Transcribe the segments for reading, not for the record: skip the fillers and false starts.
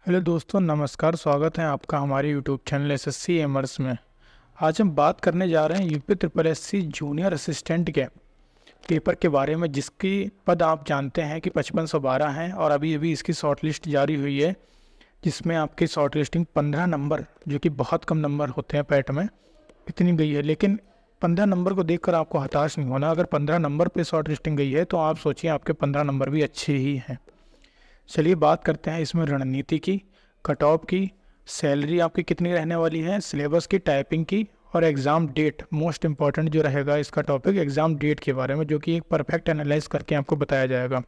Hello दोस्तों, नमस्कार। स्वागत है आपका हमारे यूट्यूब चैनल एसएससी एमर्स में। आज हम बात करने जा रहे हैं UP triple SC junior assistant के पेपर के बारे में, जिसकी पद आप जानते हैं कि 5512 हैं और अभी अभी इसकी शॉर्ट लिस्ट जारी हुई है, जिसमें आपकी शॉर्ट लिस्टिंग 15 नंबर, जो कि बहुत कम नंबर होते हैं पैट में, इतनी गई है। लेकिन 15 नंबर को देखकर आपको हताश नहीं होना। अगर 15 नंबर पे शॉर्ट लिस्टिंग गई है तो आप सोचिए आपके 15 नंबर भी अच्छे ही हैं। चलिए बात करते हैं इसमें रणनीति की, कट ऑफ की, सैलरी आपकी कितनी रहने वाली है, सिलेबस की, टाइपिंग की और एग्ज़ाम डेट। मोस्ट इंपॉर्टेंट जो रहेगा इसका टॉपिक एग्ज़ाम डेट के बारे में, जो कि एक परफेक्ट एनालाइज करके आपको बताया जाएगा।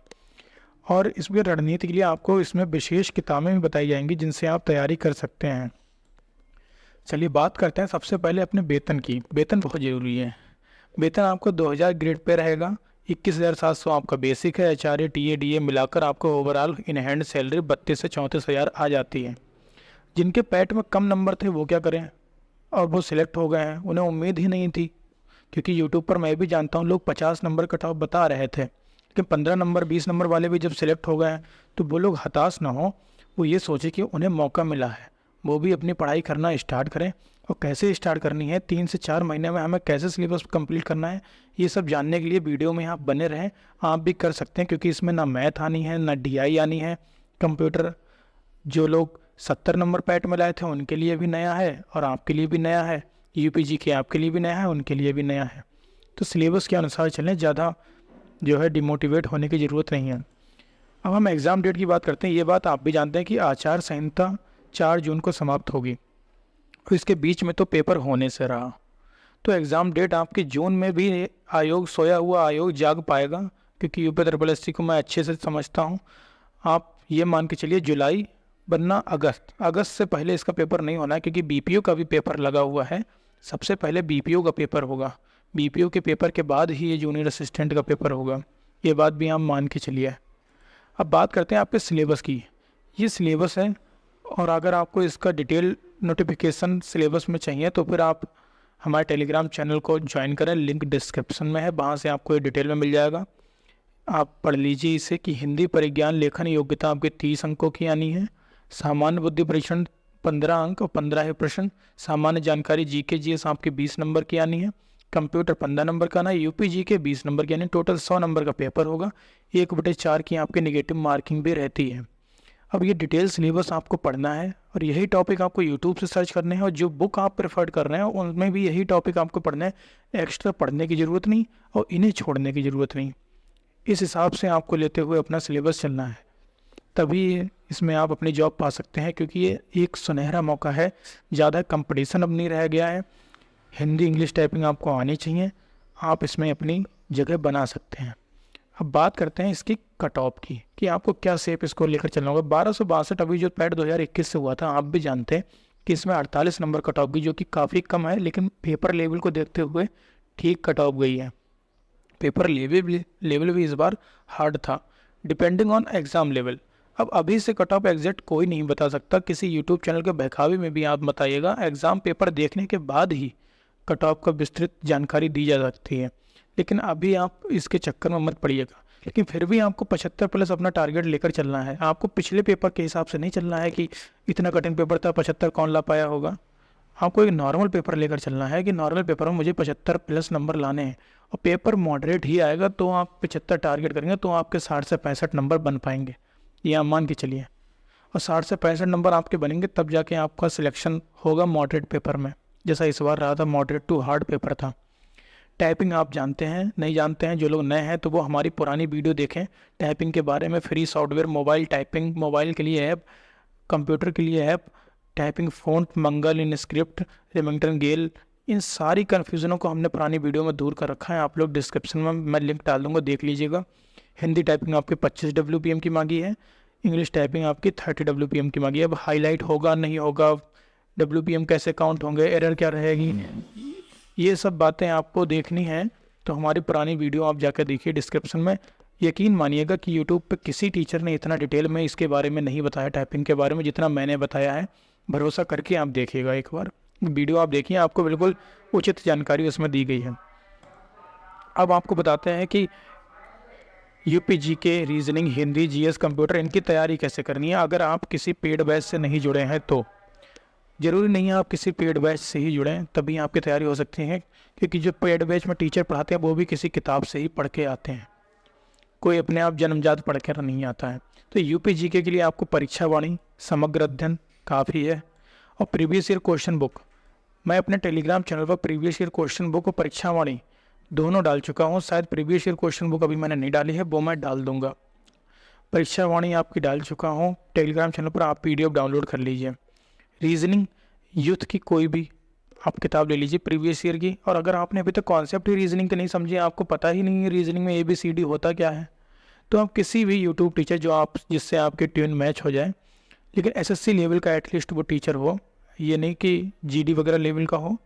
और इसमें रणनीति के लिए आपको इसमें विशेष किताबें भी बताई जाएंगी जिनसे आप तैयारी कर सकते हैं। चलिए बात करते हैं सबसे पहले अपने वेतन की। वेतन बहुत ज़रूरी है। वेतन आपको 2000 ग्रेड पे रहेगा। 21,700 आपका बेसिक है। HRA TA DA मिलाकर आपको ओवरऑल इन हैंड सैलरी 32 से 34,000 आ जाती है। जिनके पैट में कम नंबर थे वो क्या करें, और वो सिलेक्ट हो गए हैं, उन्हें उम्मीद ही नहीं थी। क्योंकि यूट्यूब पर मैं भी जानता हूँ लोग 50 नंबर कट ऑफ बता रहे थे, लेकिन 15 नंबर 20 नंबर वाले भी जब सिलेक्ट हो गए हैं तो वो लोग हताश ना हो। वो ये सोचे कि उन्हें मौका मिला है, वो भी अपनी पढ़ाई करना स्टार्ट करें। और कैसे स्टार्ट करनी है, 3 से 4 महीने में हमें कैसे सिलेबस कंप्लीट करना है, ये सब जानने के लिए वीडियो में आप बने रहें। आप भी कर सकते हैं, क्योंकि इसमें ना मैथ आनी है ना DI आनी है। कंप्यूटर जो लोग 70 नंबर पैट में लाए थे उनके लिए भी नया है और आपके लिए भी नया है। UPG के आपके लिए भी नया है, उनके लिए भी नया है। तो सिलेबस के अनुसार चलें, ज़्यादा जो है डिमोटिवेट होने की ज़रूरत नहीं है। अब हम एग्ज़ाम डेट की बात करते हैं। ये बात आप भी जानते हैं कि आचार संहिता 4 जून को समाप्त होगी और इसके बीच में तो पेपर होने से रहा। तो एग्ज़ाम डेट आपकी जून में भी आयोग, सोया हुआ आयोग जाग पाएगा, क्योंकि यूपी ट्रिपल एससी को मैं अच्छे से समझता हूँ। आप ये मान के चलिए जुलाई वरना अगस्त, अगस्त से पहले इसका पेपर नहीं होना है, क्योंकि BPO का भी पेपर लगा हुआ है। सबसे पहले BPO का पेपर होगा, BPO के पेपर के बाद ही ये जूनियर असिस्टेंट का पेपर होगा। ये बात भी आप मान के चलिए। अब बात करते हैं आपके सिलेबस की। ये सिलेबस है, और अगर आपको इसका डिटेल नोटिफिकेशन सिलेबस में चाहिए तो फिर आप हमारे टेलीग्राम चैनल को ज्वाइन करें। लिंक डिस्क्रिप्शन में है, वहाँ से आपको ये डिटेल में मिल जाएगा। आप पढ़ लीजिए इसे कि हिंदी परिज्ञान लेखन योग्यता आपके 30 अंकों की आनी है। सामान्य बुद्धि परीक्षण 15 अंक और 15 है प्रश्न। सामान्य जानकारी GK GS आपके 20 नंबर की आनी है। कंप्यूटर 15 नंबर का आना है। UPG के 20 नंबर की, यानी टोटल 100 नंबर का पेपर होगा। 1/4 की आपके निगेटिव मार्किंग भी रहती है। अब ये डिटेल सिलेबस आपको पढ़ना है और यही टॉपिक आपको यूट्यूब से सर्च करने हैं, और जो बुक आप प्रेफर कर रहे हैं उनमें भी यही टॉपिक आपको पढ़ना है। एक्स्ट्रा पढ़ने की ज़रूरत नहीं और इन्हें छोड़ने की ज़रूरत नहीं। इस हिसाब से आपको लेते हुए अपना सिलेबस चलना है, तभी इसमें आप अपनी जॉब पा सकते हैं। क्योंकि ये एक सुनहरा मौका है, ज़्यादा कंपटीशन अब नहीं रह गया है। हिंदी इंग्लिश टाइपिंग आपको आनी चाहिए, आप इसमें अपनी जगह बना सकते हैं। अब बात करते हैं इसकी कट ऑफ की, कि आपको क्या सेप इसको लेकर चलना होगा। 1262 अभी जो पैट 2021 से हुआ था, आप भी जानते हैं कि इसमें 48 नंबर कट ऑफ गई, जो कि काफ़ी कम है, लेकिन पेपर लेवल को देखते हुए ठीक कट ऑफ गई है। पेपर लेवल भी इस बार हार्ड था, डिपेंडिंग ऑन एग्ज़ाम लेवल। अब अभी से कट ऑफ एग्जैक्ट कोई नहीं बता सकता। किसी यूट्यूब चैनल के बहकावे में भी आप बताइएगा, एग्ज़ाम पेपर देखने के बाद ही कट ऑफ का विस्तृत जानकारी दी जा सकती है। लेकिन अभी आप इसके चक्कर में मत पड़िएगा। लेकिन फिर भी आपको 75 प्लस अपना टारगेट लेकर चलना है। आपको पिछले पेपर के हिसाब से नहीं चलना है कि इतना कठिन पेपर था 75 कौन ला पाया होगा। आपको एक नॉर्मल पेपर लेकर चलना है कि नॉर्मल पेपर में मुझे 75 प्लस नंबर लाने हैं, और पेपर मॉडरेट ही आएगा तो आप 75 टारगेट करेंगे तो आपके 60 से 65 नंबर बन पाएंगे। ये आप मान के चलिए। और 60 से 65 नंबर आपके बनेंगे तब जाके आपका सिलेक्शन होगा मॉडरेट पेपर में, जैसा इस बार रहा था, मॉडरेट टू हार्ड पेपर था। टाइपिंग आप जानते हैं, नहीं जानते हैं जो लोग नए हैं तो वो हमारी पुरानी वीडियो देखें टाइपिंग के बारे में। Free software, mobile typing, mobile के लिए ऐप, कंप्यूटर के लिए ऐप, टाइपिंग फ़ॉन्ट, मंगल, इनस्क्रिप्ट, रेमिंगटन गेल, इन सारी कन्फ्यूज़नों को हमने पुरानी वीडियो में दूर कर रखा है। आप लोग डिस्क्रिप्शन में मैं लिंक डाल दूँगा, देख लीजिएगा। हिंदी टाइपिंग आपकी 25 WPM की मांगी है। इंग्लिश टाइपिंग आपकी 30 WPM की मांगी है। अब हाईलाइट होगा नहीं होगा, WPM कैसे काउंट होंगे, एरर क्या रहेगी, ये सब बातें आपको देखनी है तो हमारी पुरानी वीडियो आप जाकर देखिए डिस्क्रिप्शन में। यकीन मानिएगा कि यूट्यूब पे किसी टीचर ने इतना डिटेल में इसके बारे में नहीं बताया, टाइपिंग के बारे में, जितना मैंने बताया है। भरोसा करके आप देखिएगा, एक बार वीडियो आप देखिए, आपको बिल्कुल उचित जानकारी उसमें दी गई है। अब आपको बताते हैं कि यूपीजी के रीजनिंग, हिंदी, जीएस, कंप्यूटर, इनकी तैयारी कैसे करनी है। अगर आप किसी पेड बैच से नहीं जुड़े हैं तो ज़रूरी नहीं है आप किसी पेड बैच से ही जुड़ें तभी आपकी तैयारी हो सकती है, क्योंकि जो पेड बैच में टीचर पढ़ाते हैं वो भी किसी किताब से ही पढ़ के आते हैं, कोई अपने आप जन्मजात पढ़ कर नहीं आता है। तो यूपी के लिए आपको परीक्षा वाणी, समग्र अध्ययन काफ़ी है, और प्रीवियस ईयर क्वेश्चन बुक। मैं अपने टेलीग्राम चैनल पर प्रीवियस ईयर क्वेश्चन बुक और परीक्षा वाणी दोनों डाल चुका हूँ। शायद प्रीवियस ईयर क्वेश्चन बुक अभी मैंने नहीं डाली है, वो मैं डाल दूंगा। परीक्षा वाणी आपकी डाल चुका हूँ टेलीग्राम चैनल पर, आप PDF डाउनलोड कर लीजिए। रीजनिंग यूथ की कोई भी आप किताब ले लीजिए प्रीवियस ईयर की, और अगर आपने अभी तक कॉन्सेप्ट ही रीजनिंग के नहीं समझे, आपको पता ही नहीं है रीजनिंग में ABCD होता क्या है, तो आप किसी भी यूट्यूब टीचर जिससे आपके ट्यून मैच हो जाए, लेकिन SSC लेवल का एटलीस्ट वो टीचर हो, ये नहीं कि GD वगैरह लेवल का हो,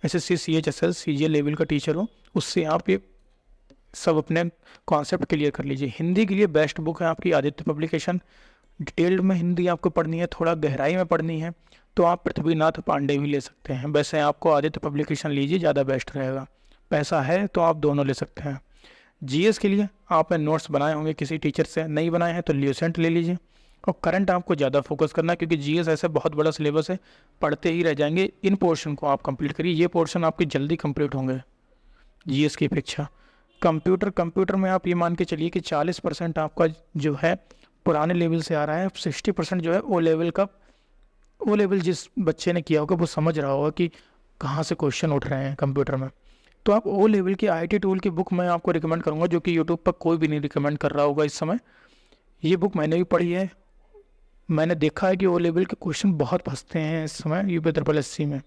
SSC CHSL CGL लेवल का टीचर हो, उससे आप ये सब अपने कॉन्सेप्ट क्लियर कर लीजिए। हिंदी के लिए बेस्ट बुक है आपकी आदित्य पब्लिकेशन। डिटेल्ड में हिंदी आपको पढ़नी है, थोड़ा गहराई में पढ़नी है, तो आप पृथ्वीनाथ पांडे भी ले सकते हैं। वैसे आपको आदित्य पब्लिकेशन लीजिए, ज़्यादा बेस्ट रहेगा। पैसा है तो आप दोनों ले सकते हैं। GS के लिए आपने नोट्स बनाए होंगे किसी टीचर से, नहीं बनाए हैं तो ल्यूसेंट ले लीजिए। और करंट आपको ज़्यादा फोकस करना है, क्योंकि GS ऐसे बहुत बड़ा सिलेबस है, पढ़ते ही रह जाएंगे। इन पोर्शन को आप कंप्लीट करिए, ये पोर्शन आपके जल्दी कंप्लीट होंगे GS की अपेक्षा। कंप्यूटर में आप ये मान के चलिए कि 40% आपका जो है पुराने लेवल से आ रहा है, 60% जो है ओ लेवल जिस बच्चे ने किया होगा वो समझ रहा होगा कि कहाँ से क्वेश्चन उठ रहे हैं कंप्यूटर में। तो आप ओ लेवल की IT टूल की बुक मैं आपको रिकमेंड करूँगा, जो कि यूट्यूब पर कोई भी नहीं रिकमेंड कर रहा होगा इस समय। ये बुक मैंने भी पढ़ी है, मैंने देखा है कि ओ लेवल के क्वेश्चन बहुत फंसते हैं इस समय UPSSC में।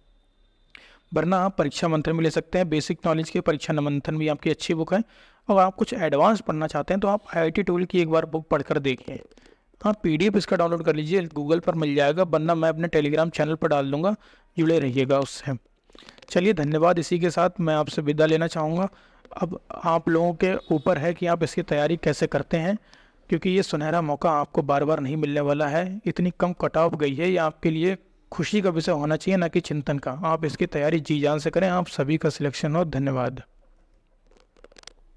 वरना आप परीक्षा मंथन भी ले सकते हैं, बेसिक नॉलेज के परीक्षा मंथन भी आपकी अच्छी बुक है। और आप कुछ एडवांस पढ़ना चाहते हैं तो आप IT टूल की एक बार बुक पढ़कर देखिए। आप PDF इसका डाउनलोड कर लीजिए, गूगल पर मिल जाएगा, वरना मैं अपने टेलीग्राम चैनल पर डाल दूंगा, जुड़े रहिएगा उससे। चलिए धन्यवाद, इसी के साथ मैं आपसे विदा लेना चाहूँगा। अब आप लोगों के ऊपर है कि आप इसकी तैयारी कैसे करते हैं, क्योंकि ये सुनहरा मौका आपको बार बार नहीं मिलने वाला है। इतनी कम कट ऑफ गई है, ये आपके लिए खुशी का विषय होना चाहिए, ना कि चिंतन का। आप इसकी तैयारी जी जान से करें, आप सभी का सिलेक्शन हो। धन्यवाद।